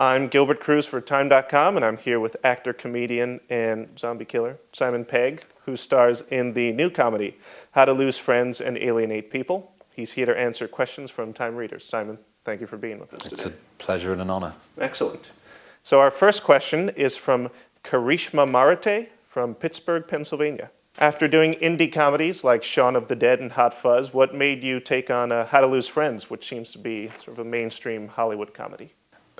I'm Gilbert Cruz for Time.com, and I'm here with actor, comedian, and zombie killer Simon Pegg, who stars in the new comedy, How to Lose Friends and Alienate People. He's here to answer questions from Time readers. Simon, thank you for being with us today. It's a pleasure and an honor. Excellent. So our first question is from Karishma Marate from Pittsburgh, Pennsylvania. After doing indie comedies like Shaun of the Dead and Hot Fuzz, what made you take on How to Lose Friends, which seems to be sort of a mainstream Hollywood comedy?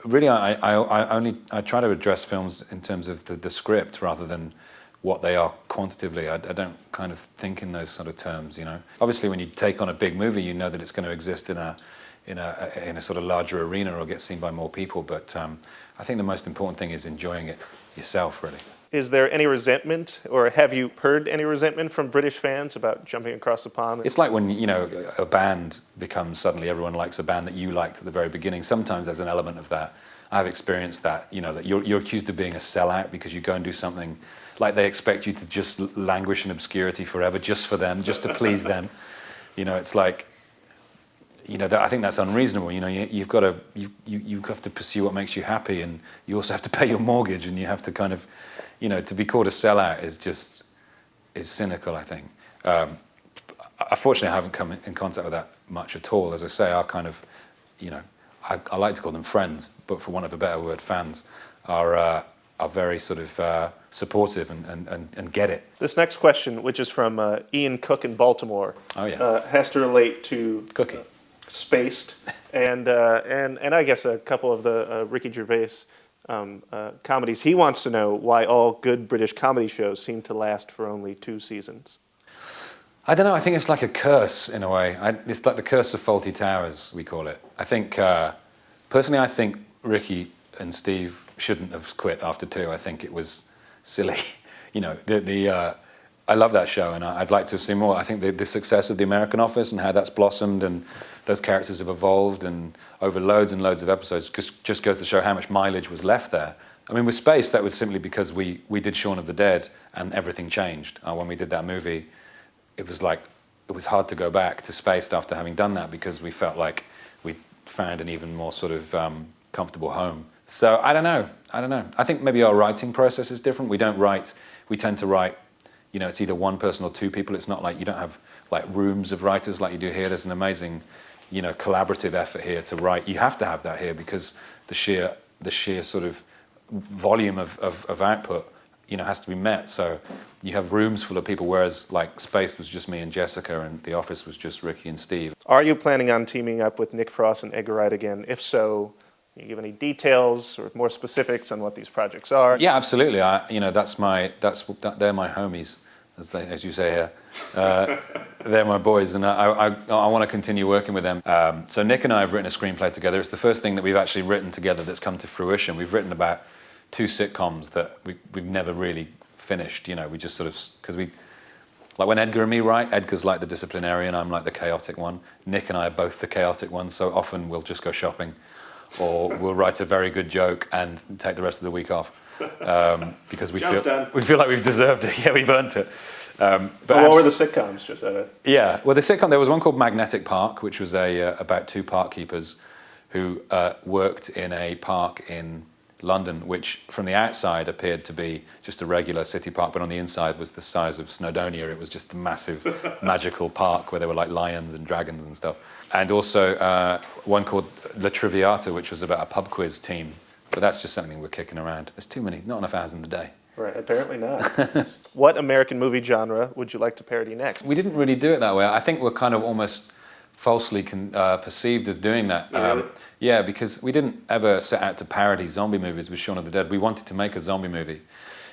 Really, I try to address films in terms of the script rather than what they are quantitatively. I don't kind of think in those sort of terms, you know. Obviously, when you take on a big movie, you know that it's going to exist in a sort of larger arena or get seen by more people. But I think the most important thing is enjoying it yourself, really. Is there any resentment, or have you heard any resentment from British fans about jumping across the pond? It's like when, you know, a band becomes suddenly everyone likes a band that you liked at the very beginning. Sometimes there's an element of that. I've experienced that, you know, that you're accused of being a sellout because you go and do something like they expect you to just languish in obscurity forever just for them, just to please them. You know, it's like, you know, I think that's unreasonable. You know, you have to pursue what makes you happy, and you also have to pay your mortgage, and you have to kind of, you know, to be called a sellout is cynical, I think. Unfortunately, I haven't come in contact with that much at all. As I say, our kind of, you know, I like to call them friends, but for want of a better word, fans are very sort of supportive and get it. This next question, which is from Ian Cook in Baltimore, has to relate to Cookie. Spaced and I guess a couple of the Ricky Gervais comedies. He wants to know why all good British comedy shows seem to last for only 2 seasons. I don't know, I think it's like a curse in a way. It's like the curse of Fawlty Towers, we call it. I think, personally, I think Ricky and Steve shouldn't have quit after 2. I think it was silly. You know, I love that show, and I'd like to see more. I think the success of The American Office and how that's blossomed and those characters have evolved and over loads and loads of episodes just goes to show how much mileage was left there. I mean, with Space, that was simply because we did Shaun of the Dead and everything changed. When we did that movie, it was hard to go back to Spaced after having done that because we felt like we found an even more sort of comfortable home. So I don't know. I think maybe our writing process is different. We tend to write, you know, it's either one person or 2 people. It's not like you don't have like rooms of writers like you do here. There's an amazing, you know, collaborative effort here to write. You have to have that here because the sheer sort of volume of output, you know, has to be met. So you have rooms full of people, whereas like Space was just me and Jessica, and The Office was just Ricky and Steve. Are you planning on teaming up with Nick Frost and Edgar Wright again? If so, can you give any details or more specifics on what these projects are? Yeah, absolutely. You know, they're my homies, as you say here. They're my boys, and I want to continue working with them. So Nick and I have written a screenplay together. It's the first thing that we've actually written together that's come to fruition. We've written about 2 sitcoms that we've never really finished. You know, we just sort of, because like when Edgar and me write, Edgar's like the disciplinarian, I'm like the chaotic one. Nick and I are both the chaotic ones, so often we'll just go shopping, or we'll write a very good joke and take the rest of the week off because we feel like we've deserved it. Yeah, we've earned it. But what were the sitcoms? Just at it. Yeah, well, the sitcom, there was one called Magnetic Park, which was about 2 park keepers who worked in a park in London, which from the outside appeared to be just a regular city park, but on the inside was the size of Snowdonia. It was just a massive magical park where there were like lions and dragons and stuff. And also one called La Triviata, which was about a pub quiz team. But that's just something we're kicking around. There's too many, not enough hours in the day. Right, apparently not. What American movie genre would you like to parody next? We didn't really do it that way. I think we're kind of almost falsely perceived as doing that. Really? Yeah, because we didn't ever set out to parody zombie movies with Shaun of the Dead. We wanted to make a zombie movie.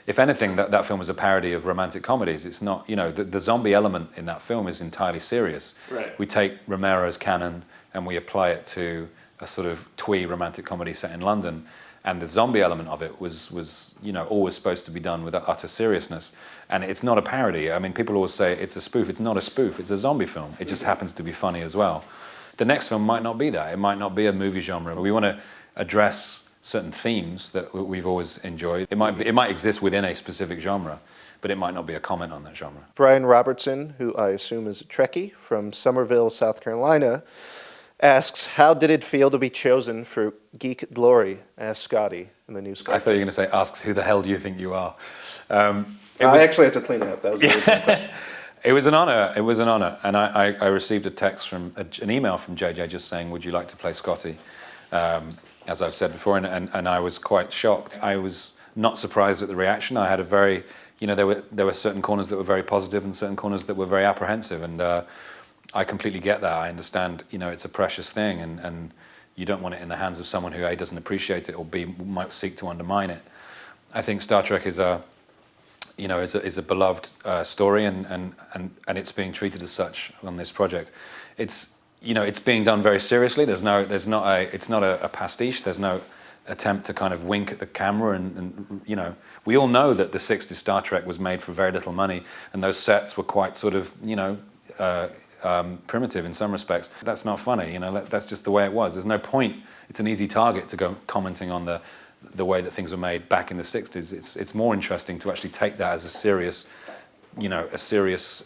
If anything, that film was a parody of romantic comedies. It's not, you know, the zombie element in that film is entirely serious. Right. We take Romero's canon and we apply it to a sort of twee romantic comedy set in London. And the zombie element of it was you know, always supposed to be done with utter seriousness. And it's not a parody. I mean, people always say it's a spoof. It's not a spoof. It's a zombie film. It just happens to be funny as well. The next film might not be that. It might not be a movie genre. We want to address certain themes that we've always enjoyed. It might exist within a specific genre, but it might not be a comment on that genre. Brian Robertson, who I assume is a Trekkie from Somerville, South Carolina, asks, how did it feel to be chosen for Geek Glory as Scotty in the new Scotty? I thought you were going to say, asks, who the hell do you think you are? I actually had to clean it up. That was the original question. It was an honor. It was an honor. And I received a text an email from JJ just saying, would you like to play Scotty? As I've said before, and I was quite shocked. I was not surprised at the reaction. I had a very, there were certain corners that were very positive and certain corners that were very apprehensive. And I completely get that. I understand, it's a precious thing and you don't want it in the hands of someone who A, doesn't appreciate it, or B, might seek to undermine it. I think Star Trek is a beloved story, and it's being treated as such on this project. It's being done very seriously. It's not a pastiche. There's no attempt to kind of wink at the camera, and we all know that the 60s Star Trek was made for very little money, and those sets were quite sort of primitive in some respects. That's not funny. That's just the way it was. There's no point. It's an easy target to go commenting on the way that things were made back in the 60s. It's more interesting to actually take that as a serious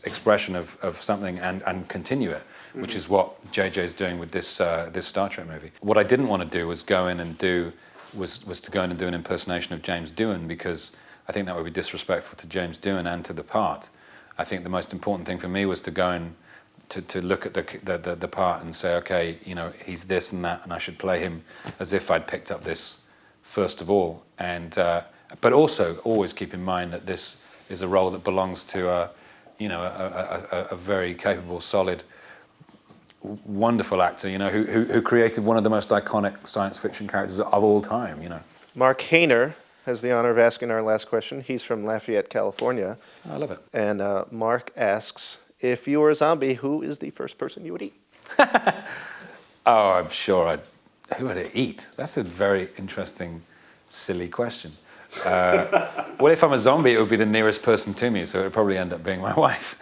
expression of something and continue it, which is what JJ's doing with this Star Trek movie. What I didn't want to do was go in and do an impersonation of James Doohan, because I think that would be disrespectful to James Doohan and to the part. I think the most important thing for me was to go and to look at the part and say, okay, he's this and that, and I should play him as if I'd picked up this first of all, and but also always keep in mind that this is a role that belongs to a very capable, solid, wonderful actor, who created one of the most iconic science fiction characters of all time. Mark Hayner has the honor of asking our last question. He's from Lafayette, California. I love it. And Mark asks, if you were a zombie, who is the first person you would eat? Oh, I'm sure who would I eat? That's a very interesting, silly question. Well, if I'm a zombie, it would be the nearest person to me, so it would probably end up being my wife.